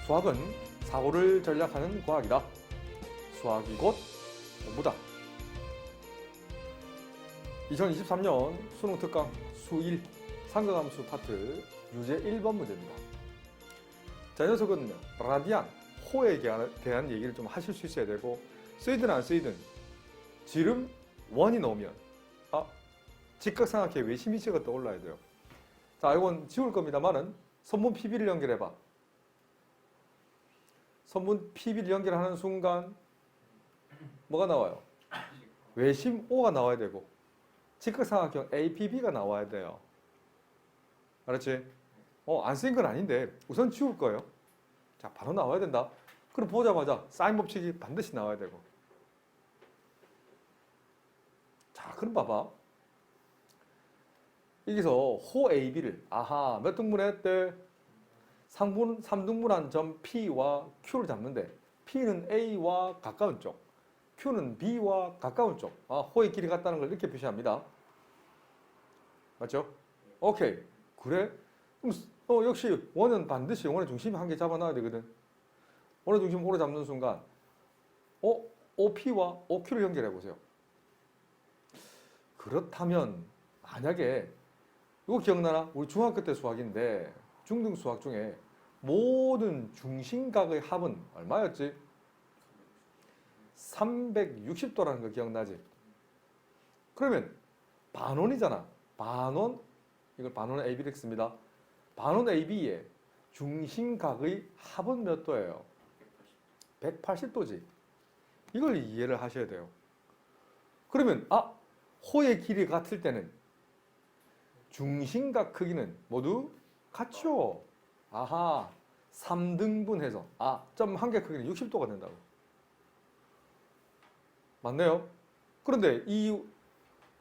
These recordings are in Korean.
수학은 사고를 전략하는 과학이다. 수학이 곧 공부다. 2023년 수능 특강 수1 상극함수 파트 유제 1번 문제입니다. 자, 이 녀석은 라디안, 호에 대한 얘기를 좀 하실 수 있어야 되고, 쓰이든 안 쓰이든 지름 원이 나오면 직각삼각형의 외심이치가 떠올라야 돼요. 자, 이건 지울 겁니다만은 선분 PB를 연결해봐. 선분 PB를 연결하는 순간 뭐가 나와요? 외심 O가 나와야 되고 직각삼각형 APB가 나와야 돼요. 알았지? 안 쓰인 건 아닌데 우선 지울 거예요. 자, 바로 나와야 된다. 그럼 보자마자 사인 법칙이 반드시 나와야 되고. 자, 그럼 봐봐. 여기서 호 AB를 몇 등분했대? 3등분한 점 P와 Q를 잡는데 P는 A와 가까운 쪽, Q는 B와 가까운 쪽. 호의 길이 같다는 걸 이렇게 표시합니다. 맞죠? 오케이. 그래? 그럼 역시 원은 반드시 원의 중심 한 개 잡아놔야 되거든. 원의 중심 오래 잡는 순간 OP와 OQ를 연결해 보세요. 그렇다면 만약에 이거 기억나나? 우리 중학교 때 수학인데 중등 수학 중에 모든 중심각의 합은 얼마였지? 360도라는 거 기억나지? 그러면 반원이잖아. 반원, 이걸 반원 AB를 씁니다. 반원 AB의 중심각의 합은 몇 도예요? 180도지. 이걸 이해를 하셔야 돼요. 그러면 호의 길이 같을 때는 중심각 크기는 모두 같죠. 3등분해서 점 한 개 크기는 60도가 된다고. 맞네요. 그런데 이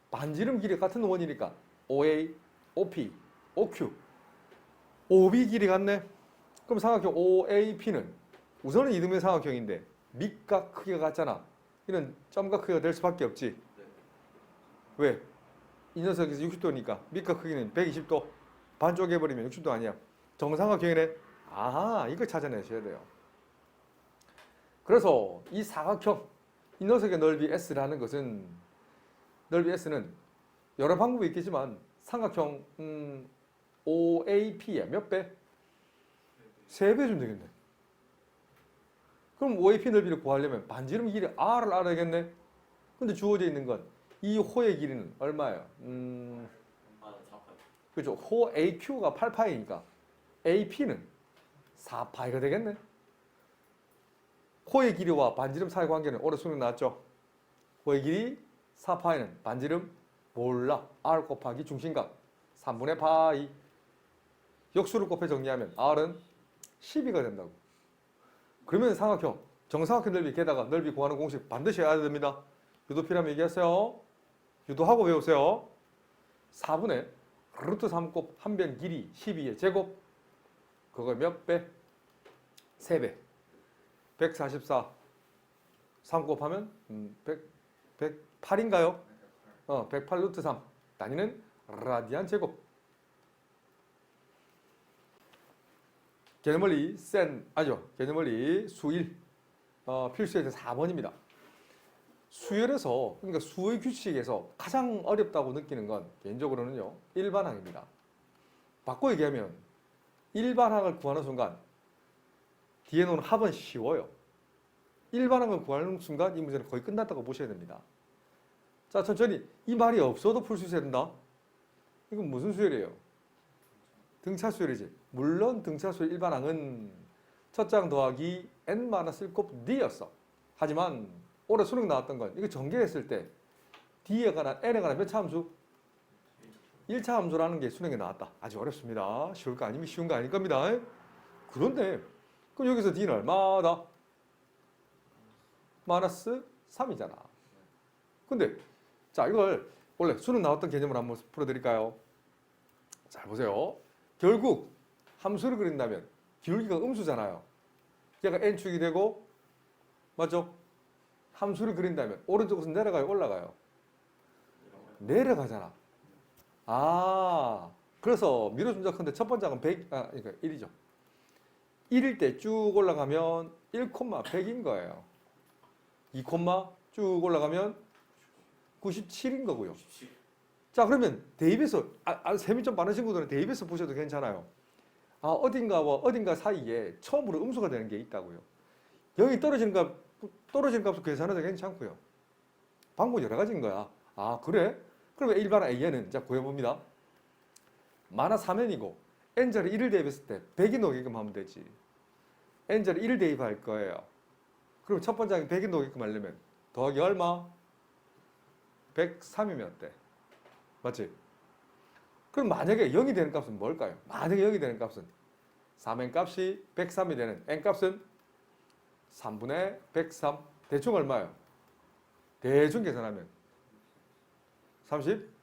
반지름 길이 같은 원이니까 OA, OP, OQ, OB 길이 같네. 그럼 삼각형 OAP는 우선은 이등변 삼각형인데 밑각 크기가 같잖아. 이런 점각 크기가 될 수밖에 없지. 왜? 이 녀석에서 60도니까 밑각 크기는 120도. 반쪽 해버리면 60도 아니야. 정삼각형이네. 이걸 찾아내셔야 돼요. 그래서 이 사각형, 이 녀석의 넓이 S라는 것은, 넓이 S는 여러 방법이 있겠지만 삼각형 OAP에 몇 배? 3배 주면 되겠네. 그럼 OAP 넓이를 구하려면 반지름 길이 R을 알아야겠네. 근데 주어져 있는 건 이 호의 길이는 얼마예요? 그렇죠. 호 AQ가 8파이니까 AP는 4파이가 되겠네. 호의 길이와 반지름 사이 관계는 올해 수능 나왔죠. 호의 길이 4파이는 반지름 몰라. R 곱하기 중심각 3분의 파이. 역수를 곱해 정리하면 R은 12가 된다고. 그러면 삼각형, 정삼각형 넓이 게다가 넓이 구하는 공식 반드시 알아야 됩니다. 유도 필요하면 얘기하세요. 유도하고 외우세요. 4분의 루트 3곱 한 변 길이 12의 제곱. 그거 몇 배? 3배. 144. 3 곱하면 108인가요? 108 루트 3. 단위는 라디안 제곱. 개념원리 개념원리 수1 필수에서 4번입니다. 수열에서, 그러니까 수의 규칙에서 가장 어렵다고 느끼는 건 개인적으로는요, 일반항입니다. 바꿔 얘기하면 일반항을 구하는 순간 뒤에 놓은 합은 쉬워요. 일반항을 구하는 순간 이 문제는 거의 끝났다고 보셔야 됩니다. 자, 천천히. 이 말이 없어도 풀 수 있어야 된다. 이건 무슨 수열이에요? 등차 수열이지. 물론 등차 수열 일반항은 첫 장 더하기 n-1곱 d였어. 하지만 올해 수능 나왔던 건 이거 전개했을 때 D에 관한 N에 관한 몇 차 함수? 1차 함수라는 게 수능에 나왔다. 아주 어렵습니다. 쉬울 거 아니면 쉬운 거 아닐 겁니다. 그런데 그럼 여기서 D는 얼마다? 마이너스 3이잖아. 근데 자, 이걸 원래 수능 나왔던 개념을 한번 풀어드릴까요? 잘 보세요. 결국 함수를 그린다면 기울기가 음수잖아요. 얘가 N축이 되고, 맞죠? 함수를 그린다면 오른쪽에서 내려가요, 올라가요? 내려가잖아. 그래서 미로준작컨대 첫 번째 항은 100, 그러니까 1이죠. 1일 때 쭉 올라가면 1,100인 거예요. 2, 쭉 올라가면 97인 거고요. 자, 그러면 대입해서 셈이 좀 많은 친구들은 대입해서 보셔도 괜찮아요. 어딘가와 어딘가 사이에 처음으로 음수가 되는 게 있다고요. 여기 떨어지는 값을 계산해도 괜찮고요. 방법은 여러 가지인 거야. 그래? 그러면 일반 AN은 자 구해봅니다. 마나 3n이고 n자리 1을 대입했을 때 100이 녹이끔 하면 되지. n자리 1을 대입할 거예요. 그럼 첫 번째 항이 100이 녹이끔 하려면 더하기 얼마? 103이면 어때? 맞지? 그럼 만약에 0이 되는 값은 뭘까요? 만약에 0이 되는 값은 3n 값이 103이 되는 n 값은 3분의 103 대충 얼마예요? 대충 계산하면 30?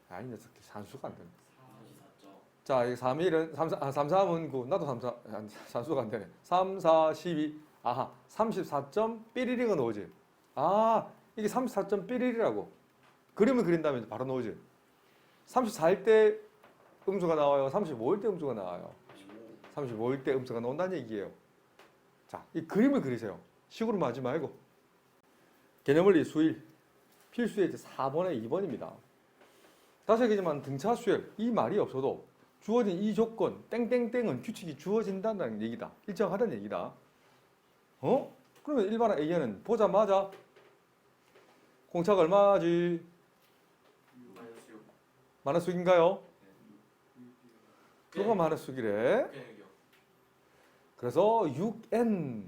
이 녀석들 산수가 안 되네. 자, 이 3일은 3, 3은 9. 나도 산수가 안 되네. 3, 4, 12. 34.111가 나오지. 이게 34.111이라고. 그림을 그린다면 바로 나오지. 34일 때 음수가 나와요. 35일 때 음수가 나와요. 35일 때 음수가 나온다는 얘기예요. 자, 이 그림을 그리세요. 식으로만 하지 말고. 개념원리 수일 필수의 4번에 2번입니다. 다시 얘기하지만 등차 수열 이 말이 없어도 주어진 이 조건 땡땡땡은 규칙이 주어진다는 얘기다. 일정하다는 얘기다. 그러면 일반화 A는 보자마자 공차가 얼마지? 마이너스 6인가요? 누가 마이너스 6이래? 그래서 6n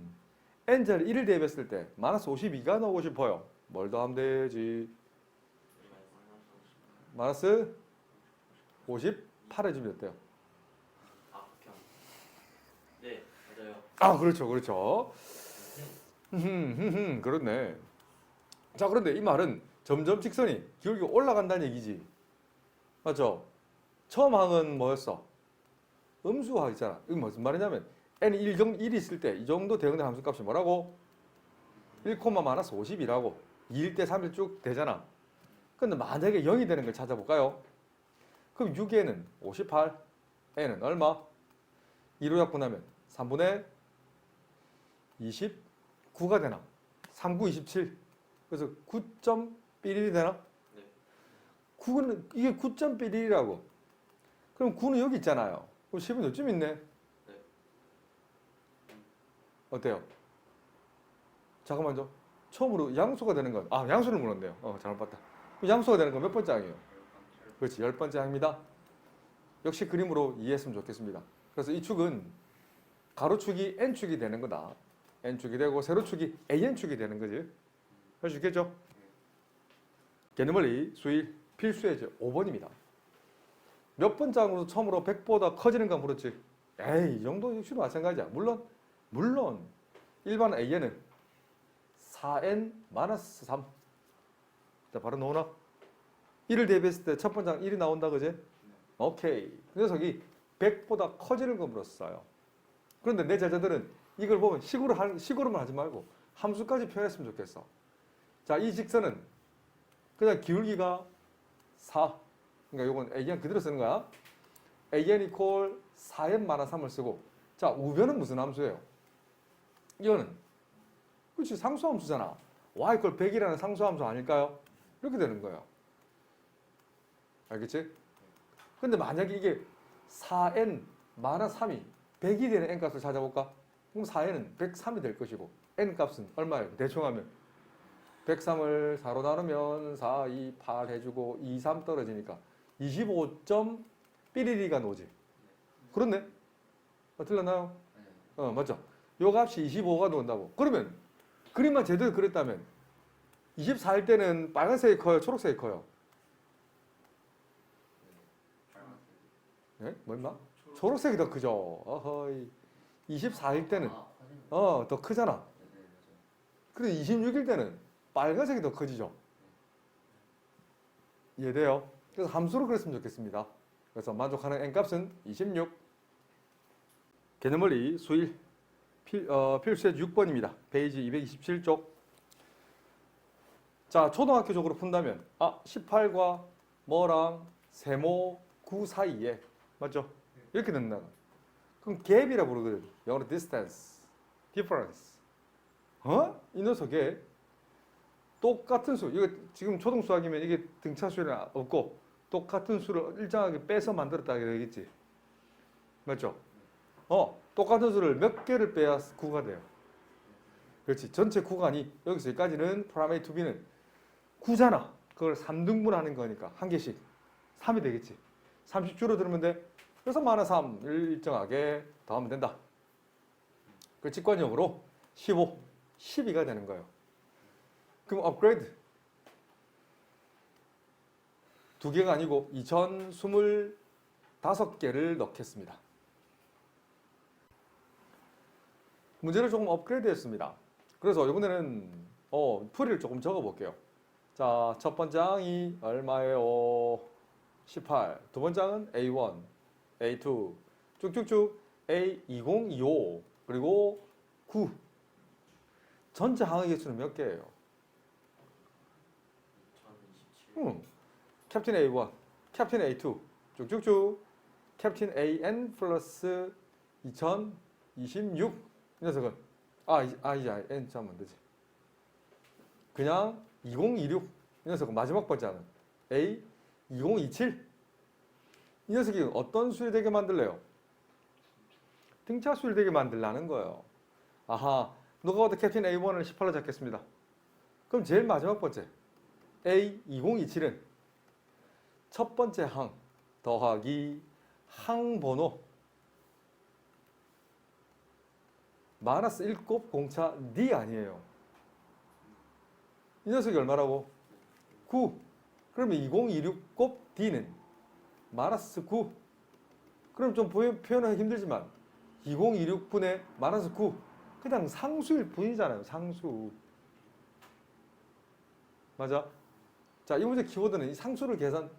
n자를 1을 대입했을 때 마이너스 52가 나오고 싶어요. 뭘 더하면 되지? 마이너스 58에 주면 어때요? 네, 맞아요. 그렇죠. 그렇네. 자, 그런데 이 말은 점점 직선이 기울기 올라간다는 얘기지. 맞죠? 처음 항은 뭐였어? 음수화 있잖아. 이거 무슨 말이냐면 n이 1이 있을 때 이 정도 대응된 함수값이 뭐라고? 1, 마이너스 50이라고. 2일 때 3일 쭉 되잖아. 근데 만약에 0이 되는 걸 찾아볼까요? 그럼 6에는 58, n은 얼마? 2로 약분하면 3분의 29가 되나? 39, 27. 그래서 9.11이 되나? 네. 9는 이게 9.11이라고. 그럼 9는 여기 있잖아요. 그럼 10은 요쯤 있네. 네. 어때요? 잠깐만요. 처음으로 양수가 되는 건 양수를 물었네요. 잘못 봤다. 양수가 되는 건 몇 번째 항이에요? 그렇지, 10번째 항입니다. 역시 그림으로 이해했으면 좋겠습니다. 그래서 이 축은 가로축이 n축이 되는 거다. n축이 되고 세로축이 an축이 되는 거지. 할 수 있겠죠? 개념원리 수일 필수예제 5번입니다. 몇 번째 항으로 처음으로 100보다 커지는가 물었지. 이 정도 역시도 마찬가지야. 물론 일반 an은 4n-3. 자, 바로 나오나? 1을 대비했을 때 첫 번째 항 1이 나온다, 그지? 오케이. 그 녀석이 100보다 커지는 거 물었어요. 그런데 내 제자들은 이걸 보면 식으로만 하지 말고 함수까지 표현했으면 좋겠어. 자, 이 직선은 그냥 기울기가 4. 그러니까 이건 AN 그대로 쓰는 거야. AN 이퀄 4n-3을 쓰고. 자, 우변은 무슨 함수예요? 이거는 그렇지, 상수함수잖아. y 이퀄 100이라는 상수함수 아닐까요? 이렇게 되는 거예요. 알겠지? 근데 만약에 이게 4n-3이 100이 되는 n값을 찾아볼까? 그럼 4n은 103이 될 것이고 n값은 얼마예요? 대충 하면 103을 4로 나누면 4, 2, 8 해주고 2, 3 떨어지니까 25.112가 나오지. 그렇네? 틀렸나요? 맞죠? 요 값이 25가 나온다고. 그러면 그림만 제대로 그렸다면 24일 때는 빨간색이 커요? 초록색이 커요? 네? 뭐였나? 초록색이 더 크죠. 어허이. 24일 때는 더 크잖아. 그래서 26일 때는 빨간색이 더 커지죠. 이해돼요? 그래서 함수로 그랬으면 좋겠습니다. 그래서 만족하는 n값은 26. 개념원리 수일 필수의 6번입니다. 페이지 227쪽. 자, 초등학교적으로 푼다면 18과 뭐랑 세모 9 사이에 맞죠? 이렇게 된다. 그럼 갭이라 부르거든. 영어로 distance, difference. 이 녀석에 똑같은 수, 이거 지금 초등 수학이면 이게 등차수는 없고 똑같은 수를 일정하게 빼서 만들었다 그러겠지. 맞죠? 똑같은 수를 몇 개를 빼야 구가 돼요. 그렇지. 전체 구간이 여기서 여기까지는 프라임 A to B는 9잖아. 그걸 3등분하는 거니까 한 개씩 3이 되겠지. 30 줄어들면 돼. 그래서 마이너스 3을 일정하게 더하면 된다. 그 직관적으로 15, 12가 되는 거예요. 그럼 업그레이드. 2개가 아니고 2025개를 넣겠습니다. 문제를 조금 업그레이드 했습니다. 그래서 이번에는 풀이를 조금 적어 볼게요. 자, 첫 번째 항이 얼마예요? 18. 두 번째 항은 A1, A2, 쭉쭉쭉 A20, 25, 그리고 9. 전체 항의 개수는 몇 개예요? 2027. 캡틴 A1, 캡틴 A2, 쭉쭉쭉 캡틴 AN 플러스 2026. 이 녀석은 이제 N 짜면 되지. 그냥 2026. 이 녀석은 마지막 번째는 A2027. 이 녀석이 어떤 수를 되게 만들래요? 등차 수를 되게 만들라는 거예요. 아하, 누가 봐도 캡틴 A1을 18로 잡겠습니다. 그럼 제일 마지막 번째 A2027은 첫 번째 항 더하기 항번호 마이너스 1곱 공차 D 아니에요. 이 녀석이 얼마라고? 9. 그러면 2026곱 D는 마이너스 9. 그럼 좀 표현하기 힘들지만 2026분의 마이너스 9. 그냥 상수일 뿐이잖아요. 상수. 맞아? 자, 이 문제 키워드는 이 상수를 계산.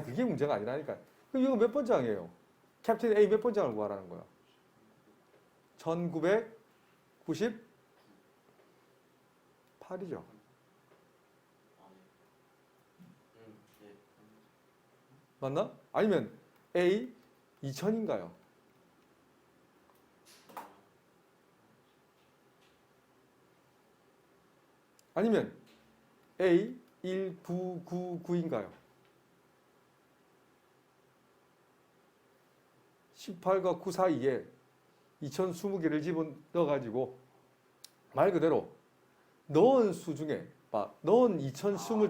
그게 문제가 아니라니까. 그럼 이거 몇 번째 항이에요? 캡틴 A 몇 번째 항을 구하라는 거야? 1998이죠. 네. 맞나? 아니면 A 2000인가요? 아니면 A 1999인가요? 18과 9 사이에 2020개를 집어넣어가지고 말 그대로 넣은 수 중에 넣은 2025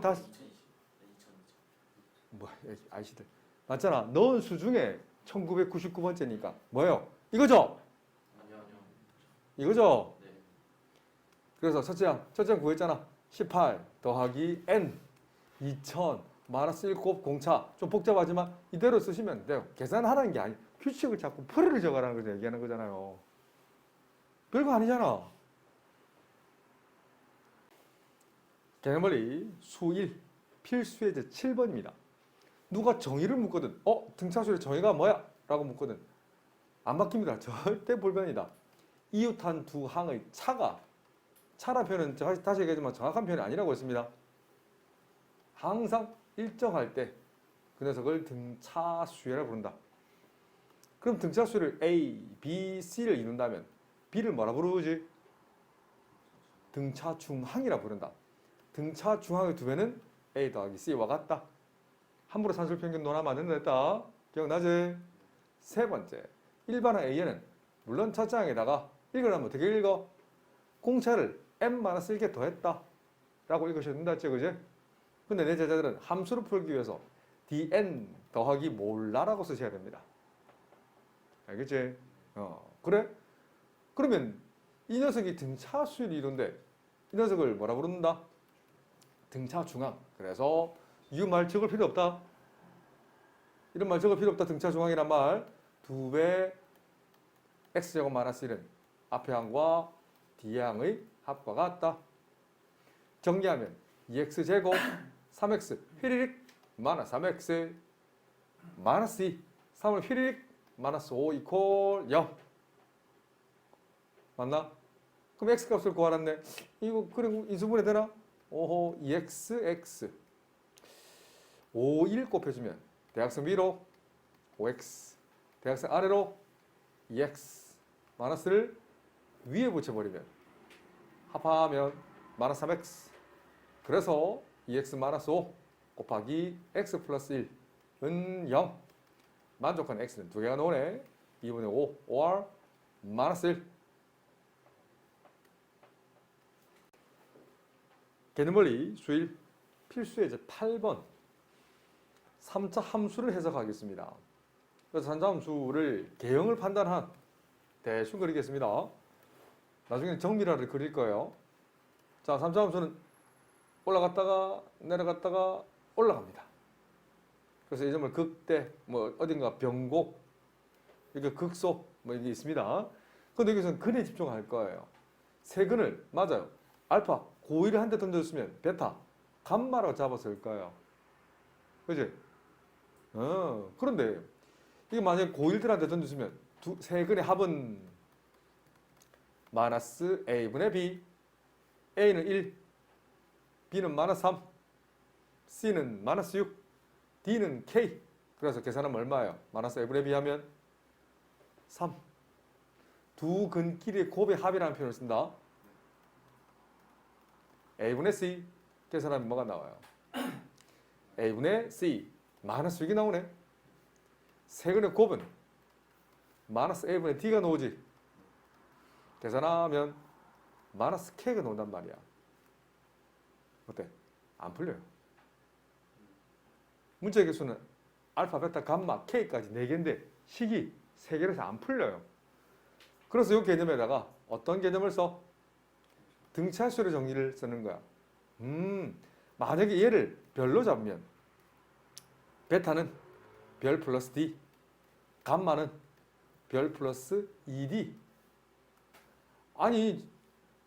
아이씨들 맞잖아. 넣은 수 중에 1999번째니까 뭐예요? 이거죠? 아니요. 이거죠? 네. 그래서 첫째 항 구했잖아. 18 더하기 n 2000 마이너스 1곱 공차. 좀 복잡하지만 이대로 쓰시면 돼요. 계산하라는 게 아니, 규칙을 자꾸 풀이를 적어라는 걸 얘기하는 거잖아요. 별거 아니잖아. 개념원리 수 1 필수의 제 7번입니다. 누가 정의를 묻거든. 등차수의 정의가 뭐야? 라고 묻거든. 안 바뀝니다. 절대 불변이다. 이웃한 두 항의 차라 표현은 다시 얘기하지만 정확한 표현이 아니라고 했습니다. 항상 일정할 때 그 녀석을 등차수라고 부른다. 그럼 등차수를 A, B, C를 이룬다면 B를 뭐라 부르지? 등차중항이라 부른다. 등차중항의 두 배는 A 더하기 C와 같다. 함부로 산술평균 논하면 안 된다. 기억나지? 세 번째, 일반항 A에는 물론 첫째 항에다가 읽으려면 어떻게 읽어? 공차를 n-1개 더했다 라고 읽으셔도 된다 했죠, 그지? 근데 내 제자들은 함수를 풀기 위해서 dn 더하기 몰라라고 쓰셔야 됩니다. 알겠지? 그래? 그러면 이 녀석이 등차수를 이룬데 이 녀석을 뭐라 부른다? 등차중항. 그래서 이 말 적을 필요 없다. 이런 말 적을 필요 없다. 등차중항이란 말. 2배 x제곱 마이너스 1은 앞의 항과 뒤의 항의 합과 같다. 정리하면 2x제곱 3x 휘리릭 마이너스 3x 마이너스 2 3을 휘리릭 마이너스 5 이퀄 0 맞나? 그럼 x값을 구하라네. 이거 그리고 인수분해 되나? 오호 2xx 5, 1 곱해주면 대각선 위로 5x 대각선 아래로 2x 마이너스를 위에 붙여버리면 합하면 마이너스 3x. 그래서 2x 마이너스 5 곱하기 x 플러스 1은 0. 만족하는 x는 두 개가 나오네. 2분의 5 or 마이너스 1. 개념원리 수일 필수의 이제 8번 3차 함수를 해석하겠습니다. 그래서 3차 함수를 개형을 판단한 대충 그리겠습니다. 나중에 정밀화를 그릴 거예요. 자, 3차 함수는 올라갔다가 내려갔다가 올라갑니다. 그래서 이 점을 극대, 뭐 어딘가 변곡, 이렇게 극소, 뭐 이게 있습니다. 근데 여기서는 근에 집중할 거예요. 세 근을 맞아요. 알파 고의를 한 대 던졌으면 베타, 감마라고 잡았을 거예요. 그지? 그런데 이게 만약에 고일들한테 던졌으면 세 근의 합은 마이너스 a분의 b, a는 1, b는 마이너스 3, c는 마이너스 6, d는 k. 그래서 계산하면 얼마예요? 마이너스 a분의 b 하면 3. 두 근끼리의 곱의 합이라는 표현을 쓴다. a분의 c 계산하면 뭐가 나와요? a분의 c 마이너스 6이 나오네. 세 근의 곱은 마이너스 a분의 d가 나오지. 계산하면 마이너스 k가 나온단 말이야. 어때? 안 풀려요. 문자의 개수는 알파, 베타, 감마, k까지 4개인데 식이 3개라서 안 풀려요. 그래서 이 개념에다가 어떤 개념을 써? 등차수의 정의를 쓰는 거야. 만약에 얘를 별로 잡으면 베타는 별 플러스 d, 감마는 별 플러스 2d. 아니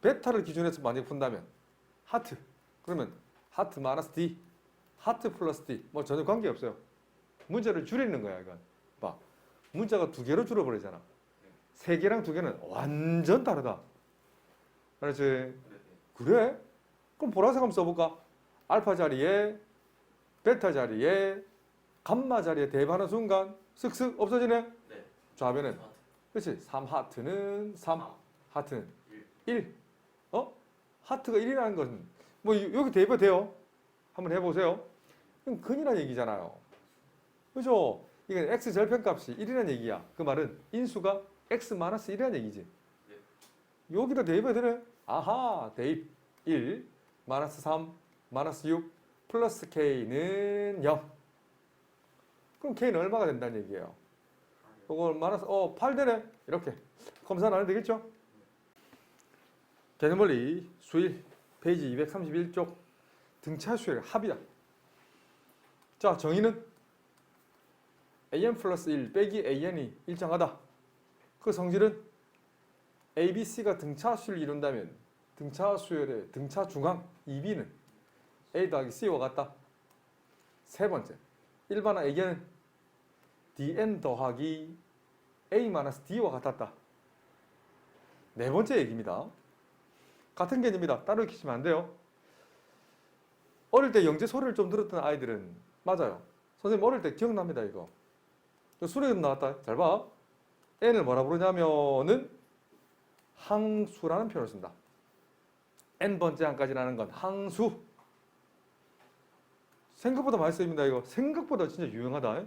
베타를 기준해서 만약에 푼다면 하트, 그러면 하트 마이너스 d, 하트 플러스 d 뭐 전혀 관계없어요. 문자를 줄이는 거야. 이건 봐, 문자가 2개로 줄어버리잖아. 3개랑 2개는 완전 다르다. 알았지? 그래? 그럼 보라색 한번 써볼까? 알파 자리에 베타 자리에 감마 자리에 대입하는 순간 쓱쓱 없어지네? 네. 좌변은 그렇지. 3하트는 3, 하트는 1. 하트가 1이라는 것은 뭐 여기 대입해도 돼요. 한번 해보세요. 그럼 근이라는 얘기잖아요. 그죠? 이게 x 절편값이 1이라는 얘기야. 그 말은 인수가 x-1이라는 얘기지. 여기다 대입해도 되네. 아하, 대입 1, 마이너스 3, 마이너스 6, 플러스 k는 0. 그럼 k는 얼마가 된다는 얘기예요? 이걸 마이너스 8 되네. 이렇게 검사 안 해도 되겠죠? 개념원리 수일 페이지 231쪽 등차수의 합이다. 자, 정의는 an 플러스 1 빼기 an이 일정하다. 그 성질은 a, b, c가 등차수를 이룬다면 등차수열의 등차 중앙 2b는 a 더하기 c와 같다. 세 번째, 일반화 의견은 dn 더하기 a-d와 같았다. 네 번째 얘기입니다. 같은 개념이다. 따로 익히시면 안 돼요. 어릴 때 영재 소리를 좀 들었던 아이들은 맞아요. 선생님 어릴 때 기억납니다. 이거 수레금 나왔다. 잘 봐. n을 뭐라 부르냐면은 항수라는 표현을 쓴다. n번째 항까지라는 건 항수. 생각보다 많이 쓰입니다. 이거 생각보다 진짜 유용하다.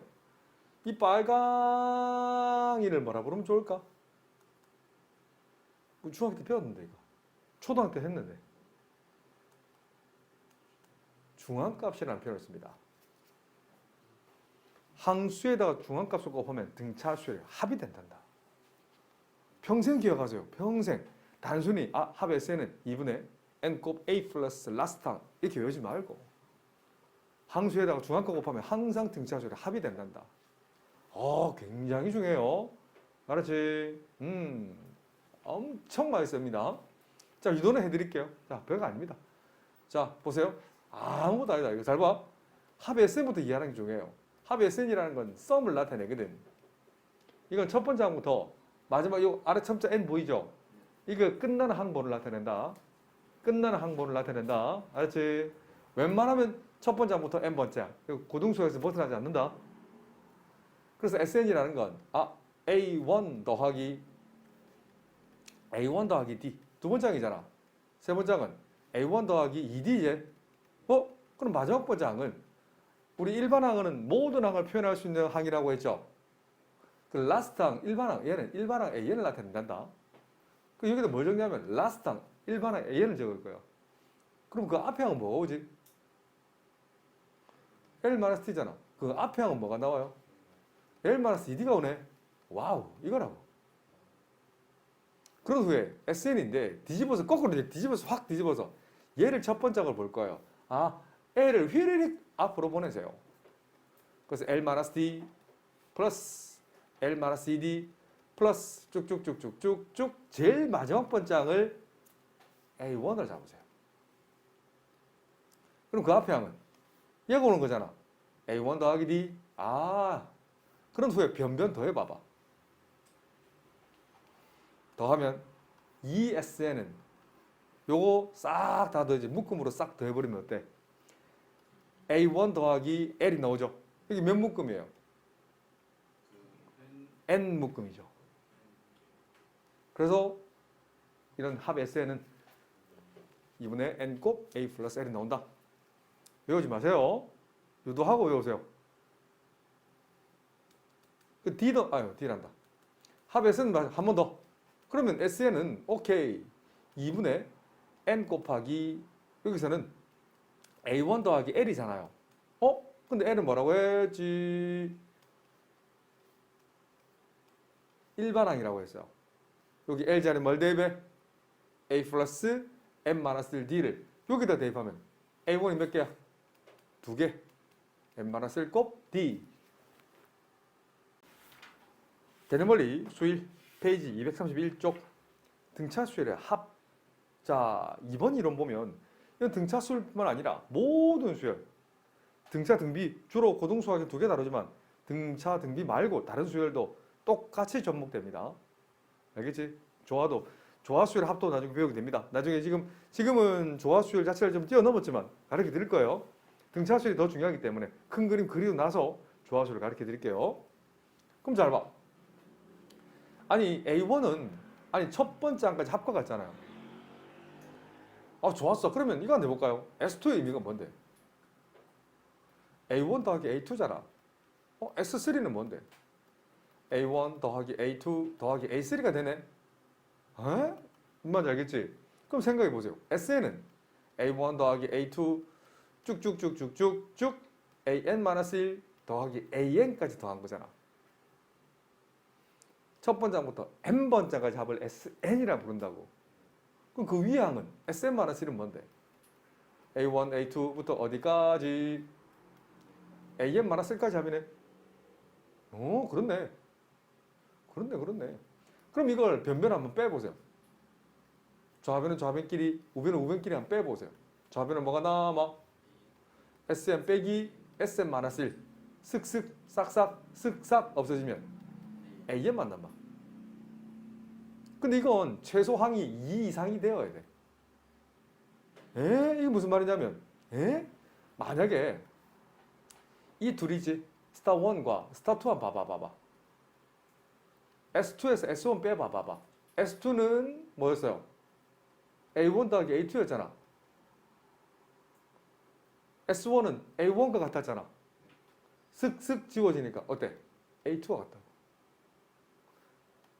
이 빨강이를 뭐라 부르면 좋을까? 중학교 때 배웠는데 이거. 초등학교 때 했는데. 중앙값이라는 표현을 씁니다. 항수에다가 중앙값을 곱하면 등차수의 합이 된단다. 평생 기억하세요. 평생. 단순히 합의 SN은 2분의 n 곱 a 플러스 라스탕 이렇게 외우지 말고 항수에다가 중앙값 곱하면 항상 등차수의 합이 된단다. 굉장히 중요해요. 알았지? 엄청 많이 씁니다. 자, 유도는 해드릴게요. 자, 별거 아닙니다. 자, 보세요. 아무것도 아니다. 이거 잘 봐. 합의 SN부터 이해하는 게 중요해요. 합의 SN이라는 건 썸을 나타내거든. 이건 첫 번째 항부터 마지막 요 아래 첨자 n 보이죠? 이거 끝나는 항번을 나타낸다. 끝나는 항번을 나타낸다. 알았지? 웬만하면 첫 번째 항부터 n번째 항. 고등수에서 벗어나지 않는다. 그래서 SN이라는 건 A1 더하기 A1 더하기 D 두 번장이잖아. 세 번장은 A1 더하기 2D제. 그럼 마지막 번장은 우리 일반 항은 모든 항을 표현할 수 있는 항이라고 했죠. 그 라스트 항, 일반 항, 얘는 일반 항 AN을 나타낸단다. 그 여기다 뭘 정리하면 라스트 항, 일반 항 AN을 적을 거야. 그럼 그 앞에 항은 뭐가 오지? L-T잖아. 그 앞에 항은 뭐가 나와요? L-2D가 오네. 와우, 이거라고. 그런 후에 SN인데 뒤집어서 거꾸로 뒤집어서 확 뒤집어서 얘를 첫 번째 볼 거예요. L을 휘리릭 앞으로 보내세요. 그래서 L-D 플러스 L-2D 플러스 쭉쭉쭉쭉쭉쭉 제일 마지막 번장을 A1을 잡으세요. 그럼 그 앞에 항은 얘가 오는 거잖아. A1 더하기 D. 그런 후에 변변 더해봐봐. 더하면 ESN은 요거 싹 다 더해지 묶음으로 싹 더해버리면 어때? A1 더하기 L이 나오죠. 여기 몇 묶음이에요? N 묶음이죠. 그래서 이런 합 SN은 2분의 N 곱 A 플러스 L이 나온다. 외우지 마세요. 유도하고 외우세요. 그 D란다. 합 SN은 한 번 더. 그러면 SN은 오케이. 2분의 N 곱하기 여기서는 A1 더하기 L이잖아요. 근데 L은 뭐라고 했지? 일반항이라고 했어요. 여기 L 자리 뭘 대입해? A 플러스 M-1D를 여기다 대입하면 A1이 몇 개야? 2개. M-1 곱 D. 개념원리 수일 페이지 231쪽 등차수열의 합. 자, 2번 이론 보면 이건 등차수열뿐만 아니라 모든 수열. 등차, 등비 주로 고등수학이 두 개 다르지만 등차, 등비 말고 다른 수열도 똑같이 접목됩니다. 알겠지? 조화수열 합도 나중에 배우게 됩니다. 나중에 지금은 조화수열 자체를 좀 뛰어넘었지만 가르쳐 드릴 거예요. 등차수열이 더 중요하기 때문에 큰 그림 그리고 나서 조화수열을 가르쳐 드릴게요. 그럼 잘 봐. 아니 A1은 첫 번째 항까지 합과 같잖아요. 좋았어. 그러면 이거 한번 해볼까요? S2의 의미가 뭔데? A1 더하기 A2잖아. S3는 뭔데? A1 더하기 A2 더하기 A3가 되네? 에? 무슨 말인지 알겠지? 그럼 생각해 보세요. SN은 A1 더하기 A2 쭉쭉쭉쭉쭉쭉 AN-1 더하기 AN까지 더한 거잖아. 첫 번째부터 N번째까지 합을 SN이라 부른다고. 그럼 그 위의 항은 SM-1은 뭔데? A1, A2부터 어디까지? AN-1까지 합이네. 그렇네. 그럼 이걸 변변 한번 빼보세요. 좌변은 좌변끼리, 우변은 우변끼리 한번 빼보세요. 좌변은 뭐가 남아? SM 빼기 SM-1 슥슥 싹싹 슥싹 없어지면 AN만 남아. 근데 이건 최소 항이 2 이상이 되어야 돼. 이게 무슨 말이냐면 만약에 이 둘이지 스타 1과 스타 2 한번 봐봐. S2에서 S1 빼봐봐. S2는 뭐였어요? A1 더하기 A2였잖아. S1은 A1과 같았잖아. 슥슥 지워지니까 어때? A2와 같다고.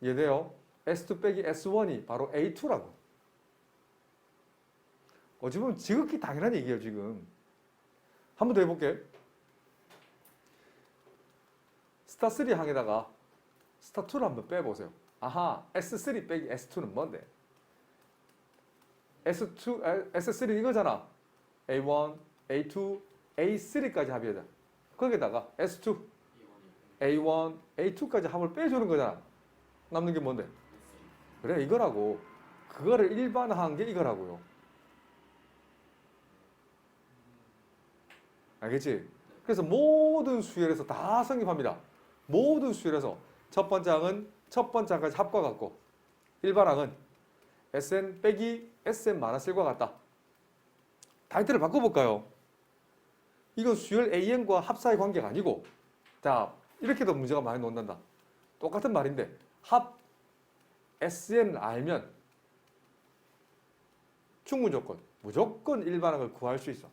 이해돼요? S2 빼기 S1이 바로 A2라고. 어찌 보면 지극히 당연한 얘기예요, 지금. 한 번 더 해볼게. 스타 3 항에다가 스타 2를 한번 빼보세요. S3 빼기 S2는 뭔데? S3 이거잖아. A1, A2, A3까지 합이하자. 거기다가 S2, A1, A2까지 합을 빼주는 거잖아. 남는 게 뭔데? 그래, 이거라고. 그거를 일반화한 게 이거라고요. 알겠지? 그래서 모든 수열에서 다 성립합니다. 모든 수열에서 첫 번째 항은 첫 번째 항까지 합과 같고 일반 항은 SN 빼기 SM-1과 같다. 타이틀을 바꿔볼까요? 이건 수열 AN과 합사의 관계가 아니고 자 이렇게도 문제가 많이 나온단다. 똑같은 말인데 합 SN을 알면 충분 조건, 무조건 일반항을 구할 수 있어.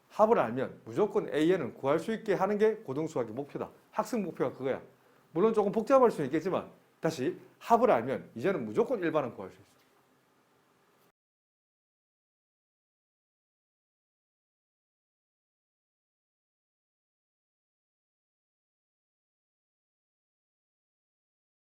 합을 알면 무조건 AN을 구할 수 있게 하는 게 고등수학의 목표다. 학습 목표가 그거야. 물론 조금 복잡할 수는 있겠지만 다시 합을 알면 이제는 무조건 일반항 구할 수 있어.